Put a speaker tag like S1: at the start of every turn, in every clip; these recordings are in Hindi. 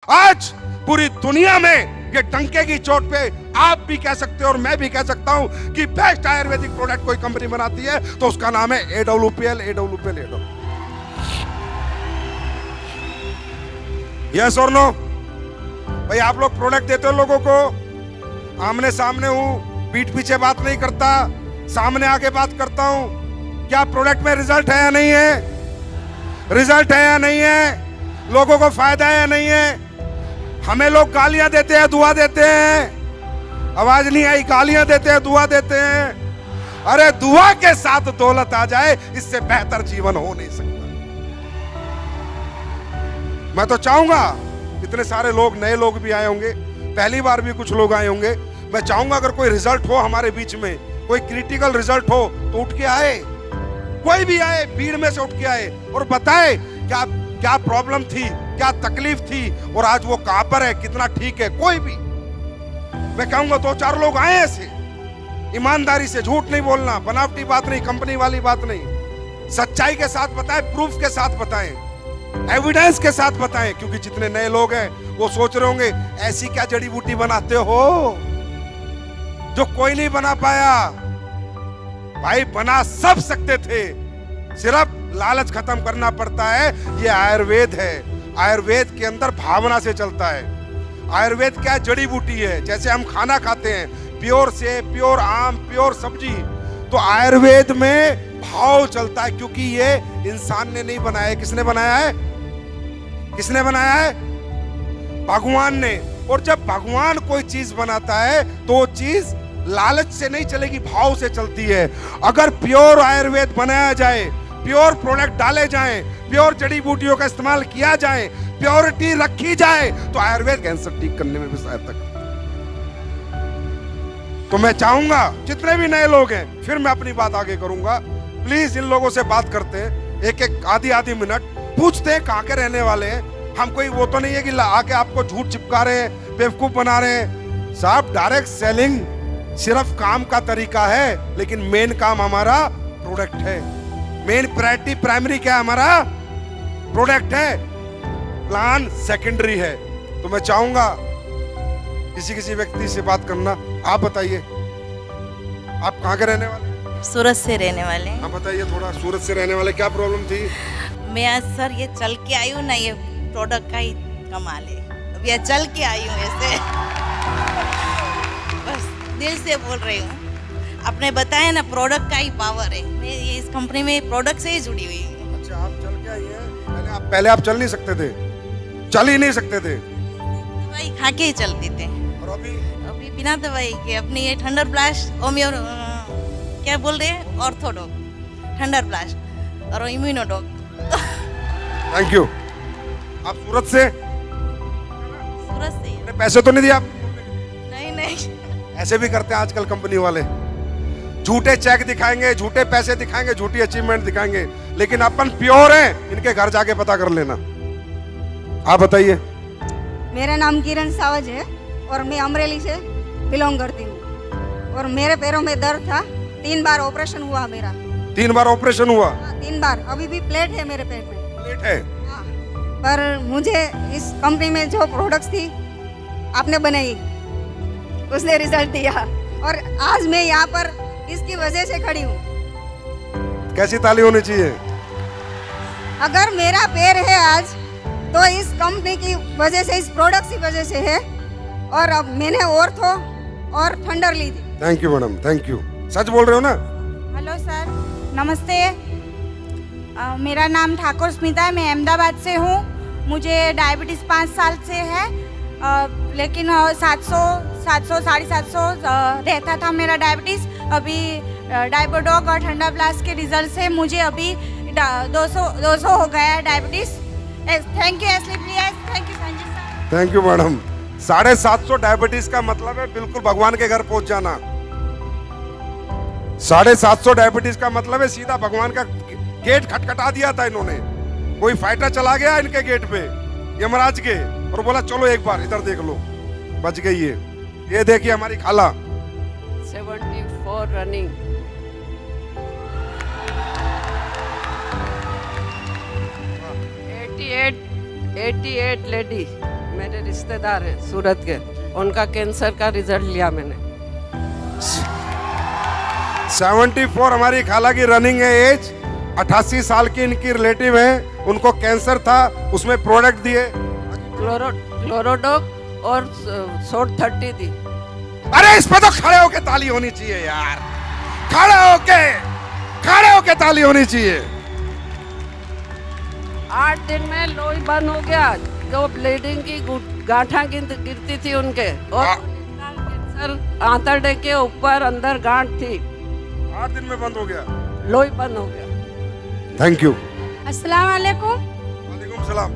S1: आज पूरी दुनिया में ये डंके की चोट पे आप भी कह सकते हो और मैं भी कह सकता हूं कि बेस्ट आयुर्वेदिक प्रोडक्ट कोई कंपनी बनाती है तो उसका नाम है AWPL। यस और नो? भाई आप लोग प्रोडक्ट देते हो लोगों को, आमने सामने हूं, पीठ पीछे बात नहीं करता, सामने आके बात करता हूं। क्या प्रोडक्ट में रिजल्ट है या नहीं है? रिजल्ट है या नहीं है? लोगों को फायदा है या नहीं है? हमें लोग गालियां देते हैं, दुआ देते हैं। आवाज नहीं आई? गालियां देते हैं, दुआ देते हैं। अरे दुआ के साथ दौलत आ जाए, इससे बेहतर जीवन हो नहीं सकता। मैं तो चाहूंगा, इतने सारे लोग, नए लोग भी आए होंगे, पहली बार भी कुछ लोग आए होंगे, मैं चाहूंगा अगर कोई रिजल्ट हो हमारे बीच में, कोई क्रिटिकल रिजल्ट हो तो उठ के आए, कोई भी आए, भीड़ में से उठ के आए और बताए क्या क्या प्रॉब्लम थी, क्या तकलीफ थी और आज वो कहां पर है, कितना ठीक है। कोई भी, मैं कहूंगा 2-4 लोग आए ऐसे, ईमानदारी से, झूठ नहीं बोलना, बनावटी बात नहीं, कंपनी वाली बात नहीं, सच्चाई के साथ बताएं, प्रूफ के साथ बताएं, एविडेंस के साथ बताएं। क्योंकि जितने नए लोग हैं वो सोच रहे होंगे ऐसी क्या जड़ी बूटी बनाते हो जो कोई नहीं बना पाया। भाई बना सब सकते थे, सिर्फ लालच खत्म करना पड़ता है। ये आयुर्वेद है, आयुर्वेद के अंदर भावना से चलता है। आयुर्वेद क्या जड़ी बूटी है, जैसे हम खाना खाते हैं, प्योर से प्योर आम, प्योर सब्जी, तो आयुर्वेद में भाव चलता है। क्योंकि ये इंसान ने नहीं बनाया है, किसने बनाया है? किसने बनाया है? भगवान ने। और जब भगवान कोई चीज बनाता है तो वो चीज लालच से नहीं चलेगी, भाव से चलती है। अगर प्योर आयुर्वेद बनाया जाए, प्योर प्रोडक्ट डाले जाएं, प्योर जड़ी बूटियों का इस्तेमाल किया जाए, प्योरिटी रखी जाए, तो आयुर्वेद कैंसर ठीक करने में भी सहायता करता है। तो मैं चाहूंगा जितने भी नए लोग हैं, फिर मैं अपनी बात आगे करूंगा, प्लीज इन लोगों से बात करते हैं, एक आधी मिनट पूछते हैं कहां के रहने वाले हैं। हम कोई वो तो नहीं है कि आके आपको झूठ चिपका रहे हैं, बेवकूफ बना रहे हैं। साहब डायरेक्ट सेलिंग सिर्फ काम का तरीका है, लेकिन मेन काम हमारा प्रोडक्ट है। मेन प्रायोरिटी, प्राइमरी क्या है? हमारा प्रोडक्ट है, प्लान सेकेंडरी है। तो मैं चाहूंगा किसी व्यक्ति से बात करना। आप बताइए, आप कहाँ के रहने वाले?
S2: सूरत से रहने वाले हैं।
S1: आप बताइए थोड़ा, सूरत से रहने वाले, क्या प्रॉब्लम थी?
S2: मैं आज सर ये चल के आई हूँ ना, ये प्रोडक्ट का ही कमाल है। अब ये चल के आई हूँ ऐसे, बस दिल से बोल रही हूँ। आपने बताया ना प्रोडक्ट का ही पावर है, मैं ये इस कंपनी में प्रोडक्ट से ही जुड़ी हुई हूँ।
S1: अच्छा, आप चल के आई हैं? पहले आप चल नहीं सकते थे? चल ही नहीं सकते थे?
S2: दवाई खा के ही चलते थे।
S1: और अभी
S2: बिना दवाई के अपनी ये थंडर ब्लास्ट, होम्यो क्या बोल रहे हैं, ऑर्थोडॉक, थंडर ब्लास्ट और इम्यूनोडॉक।
S1: Thank you. आप सूरत से?
S2: सूरत से।
S1: पैसे तो नहीं दिए आप?
S2: नहीं।
S1: ऐसे भी करते हैं आजकल कंपनी वाले, झूठे चेक दिखाएंगे, झूठे पैसे दिखाएंगे, झूठी अचीवमेंट दिखाएंगे, लेकिन अपन प्योर हैं। इनके घर जाके पता कर लेना। आप बताइए।
S3: मेरा नाम किरण सावज है और मैं अमरेली से बिलोंग करती हूँ। और मेरे पैरों में दर्द था, 3 बार ऑपरेशन हुआ मेरा।
S1: 3 बार ऑपरेशन हुआ?
S3: 3 बार। अभी भी प्लेट है मेरे पेट में।
S1: प्लेट है?
S3: हाँ। पर मुझे इस कंपनी में जो प्रोडक्ट्स थी आपने बनाई, उसने रिजल्ट दिया और आज मैं यहाँ पर इसकी वजह से खड़ी हूँ।
S1: कैसी ताली होनी चाहिए?
S3: अगर मेरा पैर है आज तो इस कंपनी की वजह से, इस प्रोडक्ट की वजह से है। और अब मैंने ऑर्थो और थंडर ली थी।
S1: Thank you madam, thank you. सच बोल रहे हो ना?
S4: हेलो सर, नमस्ते। मेरा नाम ठाकुर स्मिता है, मैं अहमदाबाद से हूँ। मुझे डायबिटीज़ 5 साल से है, लेकिन 700 750 रहता था मेरा डायबिटीज़। अभी डायबोडॉक और ठंडा ब्लास्ट के रिजल्ट से मुझे अभी 200 हो गया है डायबिटीज़। थैंक यू एसली please, thank you Sanjay sir.
S1: Thank you madam. 750 diabetes का मतलब है बिल्कुल भगवान के घर पहुंच जाना। 750 डायबिटीज का मतलब है सीधा भगवान का गेट खटखटा दिया था इन्होंने। कोई फाइटर चला गया इनके गेट पे, यमराज के, और बोला चलो एक बार इधर देख लो, बच गई है। ये देखिए हमारी खाला।
S5: 74 रनिंग। 88 लेडी मेरे रिश्तेदार हैं सूरत के, उनका कैंसर का रिजल्ट लिया मैंने।
S1: 74 हमारी खाला की रनिंग है एज, 88 साल की इनकी रिलेटिव है, उनको कैंसर था, उसमें प्रोडक्ट दिए
S5: क्लोरोडॉक और शॉर्ट 30 दी।
S1: अरे इस पे तो खड़े होके ताली होनी चाहिए यार, खड़े होके ताली होनी चाहिए।
S5: 8 दिन में लोई बंद हो गया, जो ब्लीडिंग की गांठा गिरती थी उनके, और कैंसर आंतड़े के ऊपर अंदर गांठ थी,
S1: 8 दिन में बंद हो गया,
S5: लोई बंद हो गया।
S1: Thank you.
S6: अस्सलाम वालेकुम।
S1: वालेकुम सलाम।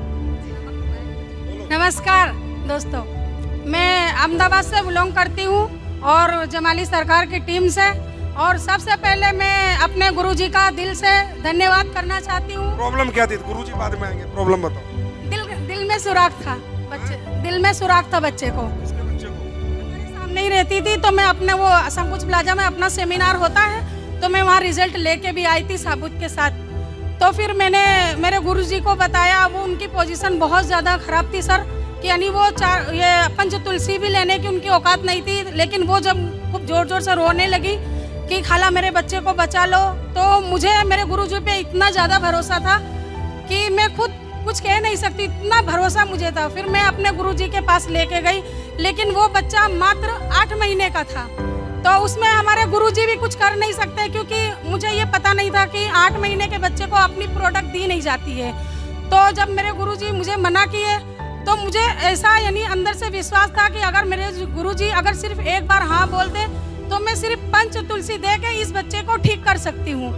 S6: नमस्कार दोस्तों, मैं अहमदाबाद से बिलोंग करती हूँ और जमाली सरकार की टीम से, और सबसे पहले मैं अपने गुरुजी का दिल से धन्यवाद करना चाहती हूँ।
S1: प्रॉब्लम क्या थी? गुरुजी बाद में आएंगे, प्रॉब्लम बताओ।
S6: दिल में सुराख था बच्चे, दिल में सुराख था बच्चे को,
S1: इसके बच्चे को
S6: मेरे सामने ही रहती थी, तो मैं अपने वो संकुच प्लाजा में अपना सेमिनार होता है, तो मैं वहाँ रिजल्ट लेके भी आई थी साबुत के साथ। तो फिर मैंने मेरे गुरुजी को बताया, वो उनकी पोजीशन बहुत ज़्यादा ख़राब थी सर, कि यानी वो ये पंच तुलसी भी लेने की उनकी औकात नहीं थी, लेकिन वो जब खूब ज़ोर ज़ोर से रोने लगी कि खाला मेरे बच्चे को बचा लो, तो मुझे मेरे गुरुजी पे इतना ज़्यादा भरोसा था कि मैं खुद कुछ कह नहीं सकती, इतना भरोसा मुझे था। फिर मैं अपने गुरुजी के पास लेके गई, लेकिन वो बच्चा मात्र 8 महीने का था, तो उसमें हमारे गुरुजी भी कुछ कर नहीं सकते, क्योंकि मुझे ये पता नहीं था कि 8 महीने के बच्चे को अपनी प्रोडक्ट दी नहीं जाती है। तो जब मेरे गुरुजी मुझे मना किए, तो मुझे ऐसा यानी अंदर से विश्वास था कि अगर मेरे गुरुजी अगर सिर्फ एक बार हाँ बोलते, तो मैं सिर्फ पंच तुलसी दे के इस बच्चे को ठीक कर सकती हूँ।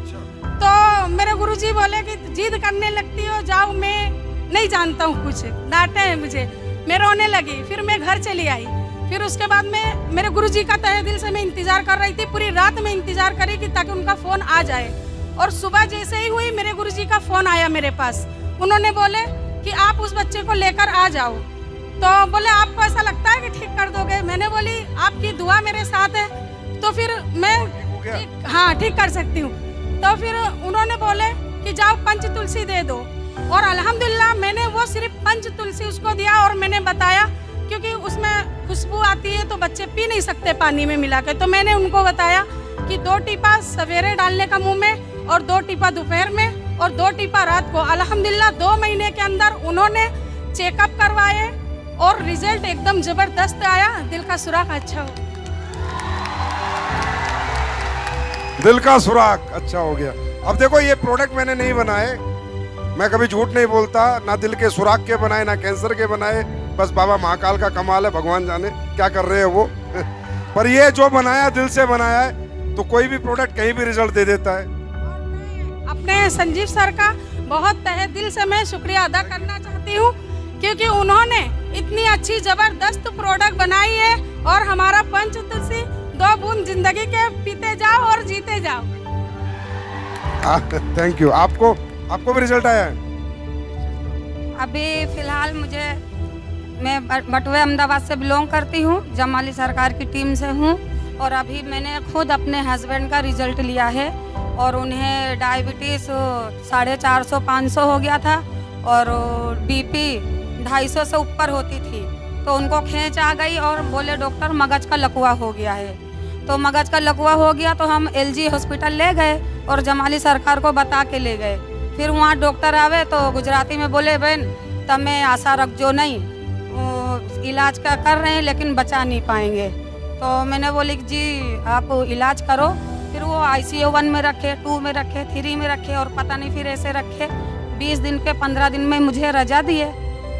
S6: तो मेरे गुरुजी बोले कि जिद करने लगती हो, जाओ, मैं नहीं जानता हूँ कुछ, डांटे हैं मुझे, मैं रोने लगी। फिर मैं घर चली आई। फिर उसके बाद में मेरे गुरुजी का तहे दिल से मैं इंतज़ार कर रही थी, पूरी रात में इंतज़ार करी कि ताकि उनका फ़ोन आ जाए। और सुबह जैसे ही हुई, मेरे गुरुजी का फ़ोन आया मेरे पास। उन्होंने बोले कि आप उस बच्चे को लेकर आ जाओ। तो बोले आपको ऐसा लगता है कि ठीक कर दोगे? मैंने बोली आपकी दुआ मेरे साथ है, तो फिर मैं हाँ ठीक कर सकती हूँ। तो फिर उन्होंने बोले कि जाओ पंच तुलसी दे दो, और अल्हम्दुलिल्लाह मैंने वो सिर्फ पंच तुलसी उसको दिया, और मैंने बताया क्योंकि उसमें खुशबू आती है तो बच्चे पी नहीं सकते पानी में मिला के, तो मैंने उनको बताया कि 2 टीपा सवेरे डालने का मुंह में, और 2 टीपा दोपहर में, और 2 टीपा रात को। अल्हम्दुलिल्लाह 2 महीने के अंदर उन्होंने चेकअप करवाए और रिजल्ट एकदम ज़बरदस्त आया, दिल का सुराख अच्छा हो।
S1: दिल का सुराख अच्छा हो गया। अब देखो, ये प्रोडक्ट मैंने नहीं बनाए, मैं कभी झूठ नहीं बोलता, ना दिल के सुराख के बनाए ना कैंसर के बनाए, बस बाबा महाकाल का कमाल है, भगवान जाने क्या कर रहे हैं वो। पर ये जो बनाया दिल से बनाया है, तो कोई भी प्रोडक्ट कहीं भी रिजल्ट दे देता है।
S6: अपने संजीव सर का बहुत तहे दिल से मैं शुक्रिया अदा करना चाहती हूँ, क्योंकि उन्होंने इतनी अच्छी ज़बरदस्त प्रोडक्ट बनाई है, और हमारा पंच तुलसी 2 बूंद जिंदगी के पीते जाओ और जीते जाओ।
S1: Thank you. आपको भी रिजल्ट आया है?
S3: अभी फ़िलहाल मैं बटुए अहमदाबाद से बिलोंग करती हूँ, जमाली सरकार की टीम से हूँ, और अभी मैंने खुद अपने हस्बैंड का रिज़ल्ट लिया है, और उन्हें डायबिटीज़ 450-500 हो गया था, और बीपी 250 से ऊपर होती थी, तो उनको खींच आ गई, और बोले डॉक्टर मगज का लकवा हो गया है। तो मगज का लकवा हो गया तो हम LG हॉस्पिटल ले गए और जमाली सरकार को बता के ले गए। फिर वहाँ डॉक्टर आवे तो गुजराती में बोले, बहन तमें आशा रख जो नहीं, इलाज का कर रहे हैं लेकिन बचा नहीं पाएंगे। तो मैंने बोली जी आप इलाज करो। फिर वो ICU 1 में रखे, 2 में रखे, 3 में रखे, और पता नहीं फिर ऐसे रखे। 20 दिन के 15 दिन में मुझे रजा दिए,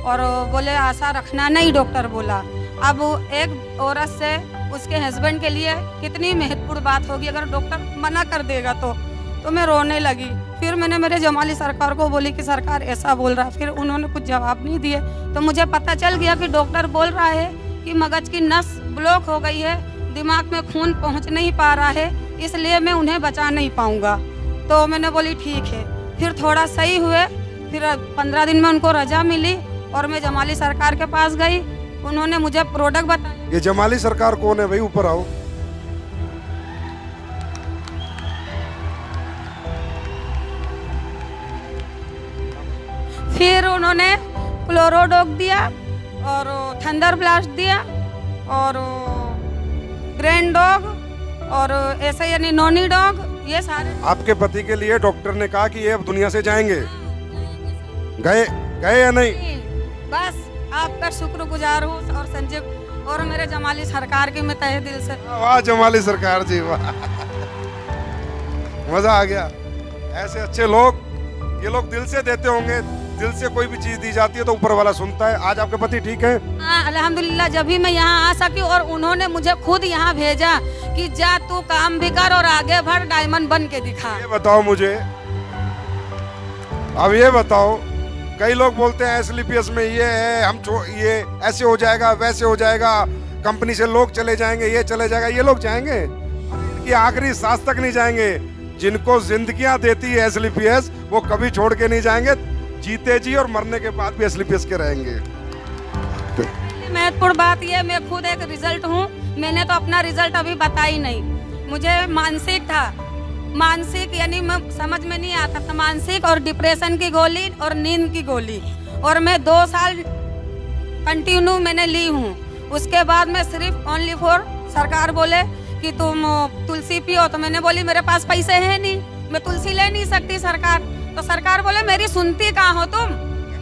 S3: और बोले आशा रखना नहीं, डॉक्टर बोला। अब एक औरत से उसके हस्बैंड के लिए कितनी महत्वपूर्ण बात होगी, अगर डॉक्टर मना कर देगा तो मैं रोने लगी। फिर मैंने मेरे जमाली सरकार को बोली कि सरकार ऐसा बोल रहा, फिर उन्होंने कुछ जवाब नहीं दिए। तो मुझे पता चल गया कि डॉक्टर बोल रहा है कि मगज की नस ब्लॉक हो गई है, दिमाग में खून पहुंच नहीं पा रहा है, इसलिए मैं उन्हें बचा नहीं पाऊंगा। तो मैंने बोली ठीक है। फिर थोड़ा सही हुए, फिर 15 दिन में उनको रजा मिली, और मैं जमाली सरकार के पास गई, उन्होंने मुझे प्रोडक्ट बताया।
S1: ये जमाली सरकार कौन है भाई? ऊपर आओ।
S3: फिर उन्होंने क्लोरोडॉक दिया, और थंडर ब्लास्ट दिया और ग्रैंड डॉग और ऐसे यानी नॉनी डॉग, ये सारे।
S1: आपके पति के लिए डॉक्टर ने कहा कि ये अब दुनिया से जाएंगे, गए गए या नहीं?
S3: बस आपका शुक्रगुजार हूँ और संजीव और मेरे जमाली सरकार की मैं तहे दिल से।
S1: वाह जमाली सरकार जी, वाह, मजा आ गया। ऐसे अच्छे लोग, ये लोग दिल से देते होंगे, दिल से कोई भी चीज दी जाती है तो ऊपर वाला सुनता है। आज आपके पति ठीक है?
S3: हाँ अल्हम्दुलिल्लाह, जब भी मैं यहाँ आ सकी और उन्होंने मुझे खुद यहाँ भेजा कि जा तू काम भी कर और आगे बढ़, डायमंड बन के दिखा।
S1: ये बताओ मुझे, अब ये बताओ, कई लोग बोलते हैं एसएलपीएस में ये है, ये ऐसे हो जाएगा, वैसे हो जाएगा, कंपनी से लोग चले जाएंगे, ये चले जाएगा। ये लोग जाएंगे, इनकी आखिरी सांस तक नहीं जाएंगे। जिनको जिंदगियां देती है एसएलपीएस, वो कभी छोड़ के नहीं जाएंगे, जीते जी और मरने के बाद भी एसएलपीएस के रहेंगे।
S3: महत्वपूर्ण बात यह, मैं खुद एक रिजल्ट हूँ, मैंने तो अपना रिजल्ट अभी बताई नहीं। मुझे मानसिक था, मानसिक यानी मैं समझ में नहीं आता था, मानसिक और डिप्रेशन की गोली और नींद की गोली, और मैं 2 साल कंटिन्यू मैंने ली हूँ। उसके बाद मैं सिर्फ ओनली फॉर, सरकार बोले कि तुम तुलसी पियो, तो मैंने बोली मेरे पास पैसे हैं नहीं, मैं तुलसी ले नहीं सकती सरकार। तो सरकार बोले मेरी सुनती कहाँ हो तुम,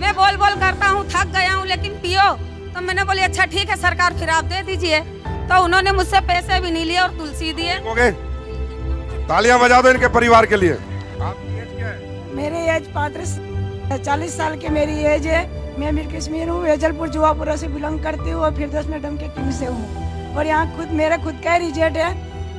S3: मैं बोल बोल करता हूँ, थक गया हूँ, लेकिन पियो। तो मैंने बोली अच्छा ठीक है सरकार, फिर आप दे दीजिए। तो उन्होंने मुझसे पैसे भी नहीं लिए और तुलसी दिए।
S1: तालियां बजा दो इनके परिवार के लिए। आपकी एज क्या है?
S7: मेरी एज 40 साल की मेरी एज है। मैं मीर कश्मीर हूँ, वेजलपुर जुआपुरा से बिलोंग करती हूँ और फिर 10 मैडम के टीम से हूँ। और यहाँ खुद मेरा खुद का रिजल्ट है।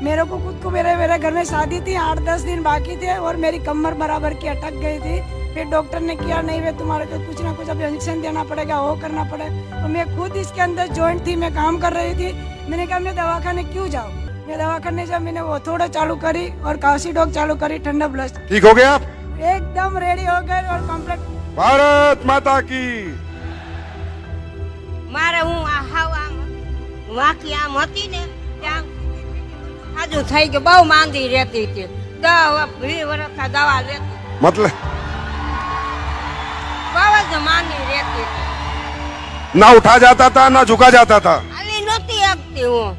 S7: मेरे को खुद को मेरे घर में शादी थी, 8-10 दिन बाकी थे और मेरी कमर बराबर की अटक गई थी। फिर डॉक्टर ने किया नहीं वे तुम्हारे को कुछ ना कुछ अब इंजेक्शन देना पड़ेगा, वो करना पड़ेगा। और मैं खुद इसके अंदर जॉइंट थी, मैं काम कर रही थी। मैंने कहा मैं दवाखाने क्यों जाऊँ, मैं दवाखाने जब मैंने वो थोड़ा चालू करी और काशी डॉग चालू करी, ठंडा ब्लस्ट।
S1: ठीक हो गए आप?
S7: एकदम रेडी हो गए और कम्प्लीट।
S1: भारत माता की।
S8: મારે હું વાંકી આમ હતી ને ત્યાં આજુ થઈ ગયું, બહુ માંદી રહેતી હતી, 20 વર્ષ દવા લેતી,
S1: मतलब
S8: બહુ જ માંદી રહેતી હતી,
S1: ना उठा जाता था ना झुका जाता था।
S8: હાલી નહોતી શકતી હું,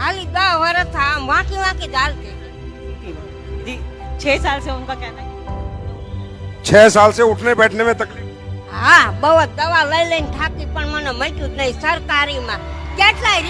S8: હાલી 10 વર્ષ આમ વાંકી વાંકી જ હાલતી હતી।
S9: 6 साल से उनका कहना है
S1: 6 साल से उठने बैठने में तकलीफ।
S8: હા બહુ જ દવા લઈ લઈને થાકી, પણ મને મટ્યું જ નહીં। સરકારીમાં કેટલાય